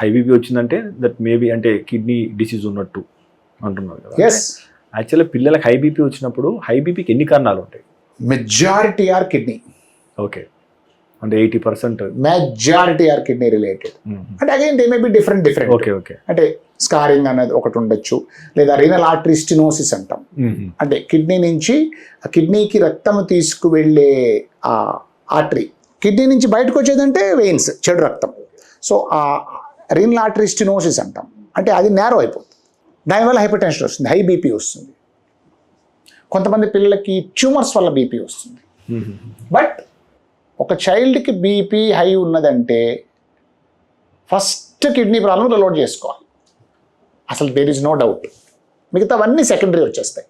High BP వచ్చిందంటే that maybe అంటే kidney disease ఉన్నట్టు అంటున్నారు కదా. యాక్చువల్గా పిల్లలకు హై బీపీ వచ్చినప్పుడు హై బీపీకి ఎన్ని కారణాలు ఉంటాయి? Majority are kidney. ఓకే, అంటే 80% మెజారిటీ ఆర్ కిడ్నీ రిలేటెడ్. అంటే again they may be different. Okay okay. అంటే స్కారింగ్ అనేది ఒకటి ఉండొచ్చు, లేదా రీనల్ ఆర్టరీ స్టెనోసిస్ అంటాం. అంటే కిడ్నీ నుంచి ఆ కిడ్నీకి రక్తం తీసుకువెళ్ళే ఆ ఆర్టరీ, కిడ్నీ నుంచి బయటకు వచ్చేదంటే వెయిన్స్, చెడు రక్తం. సో ఆ రీనల్ ఆర్టరీ స్టెనోసిస్ అంటాం. అంటే అది నేరో అయిపోతుంది, దానివల్ల హైపర్ టెన్షన్ వస్తుంది, హై బీపీ వస్తుంది. కొంతమంది పిల్లలకి ట్యూమర్స్ వల్ల బీపీ వస్తుంది. బట్ ఒక చైల్డ్కి బీపీ హై ఉన్నదంటే ఫస్ట్ కిడ్నీ ప్రాబ్లం రిలోడ్ చేసుకోవాలి, అసలు దేర్ ఇస్ నో డౌట్. మిగతావన్నీ సెకండరీ వచ్చేస్తాయి.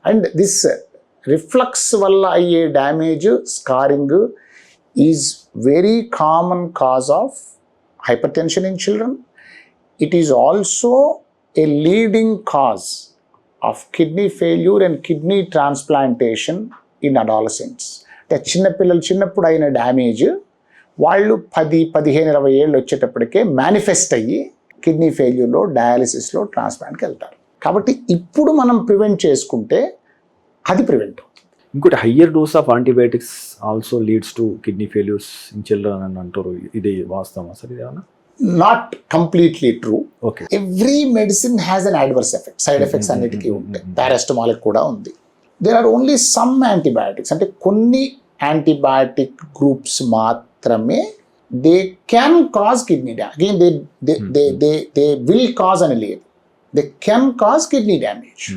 అండ్ దిస్ రిఫ్లక్స్ వల్ల అయ్యే damage, scarring is very common cause of hyper tension in children. It is also a leading cause of kidney failure and kidney transplantation in adolescents. అంటే చిన్నపిల్లలు చిన్నప్పుడు అయిన damage వాళ్ళు 10-15-20 ఏళ్ళు వచ్చేటప్పటికే మేనిఫెస్ట్ అయ్యి కిడ్నీ ఫెయిల్యూర్లో, డయాలిసిస్లో, ట్రాన్స్ప్లాంట్కి వెళ్తారు. కాబట్టి ఇప్పుడు మనం ప్రివెంట్ చేసుకుంటే అది ప్రివెంట్ అవుతుంది. ఇంకోటి higher dose of antibiotics also leads to kidney failures in children అని అంటారు. ఇది వాస్తవమా సార్? ఇది ఏమన్నా not completely true. Okay. Every medicine has an adverse effect, side effects అన్నిటికీ ఉంటాయి. పారాస్టమాల్కి కూడా ఉంది. There are only some antibiotics, అంటే కొన్ని యాంటీబయాటిక్ గ్రూప్స్ మాత్రమే they can cause kidney damage. Again they will cause అని లేదు, they can cause kidney damage.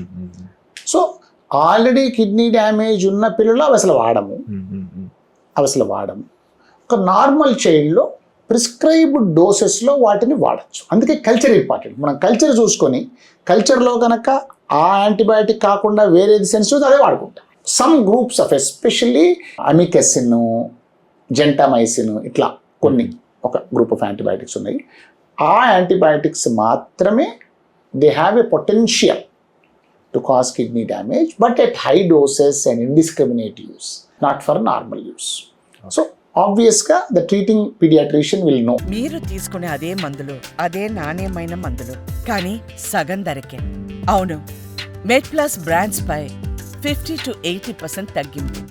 So already kidney damage ఉన్న పిల్లలు అవి అసలు వాడము. ఒక నార్మల్ చైల్డ్లో ప్రిస్క్రైబ్డ్ డోసెస్లో వాటిని వాడచ్చు. అందుకే కల్చర్ ఇంపార్టెంట్. మనం కల్చర్ చూసుకొని, కల్చర్లో కనుక ఆ యాంటీబయాటిక్ కాకుండా వేరేది సెన్సిటివ్ అదే వాడుకుంటాం. Some groups of especially అమికెసిన్, gentamicin, ఇట్లా కొన్ని ఒక గ్రూప్ ఆఫ్ యాంటీబయాటిక్స్ ఉన్నాయి. ఆ యాంటీబయాటిక్స్ మాత్రమే they have a potential to cause kidney damage, but at high doses and indiscriminate use, not for normal use. So ఆబ్వియస్గా the treating paediatrician will know. మీరు తీసుకునే అదే మందులు, అదే నాణ్యమైన మందులు, కానీ సగం ధరకే. అవును, మెడ్ ప్లస్ బ్రాండ్స్ పై 50-80% తగ్గింపు.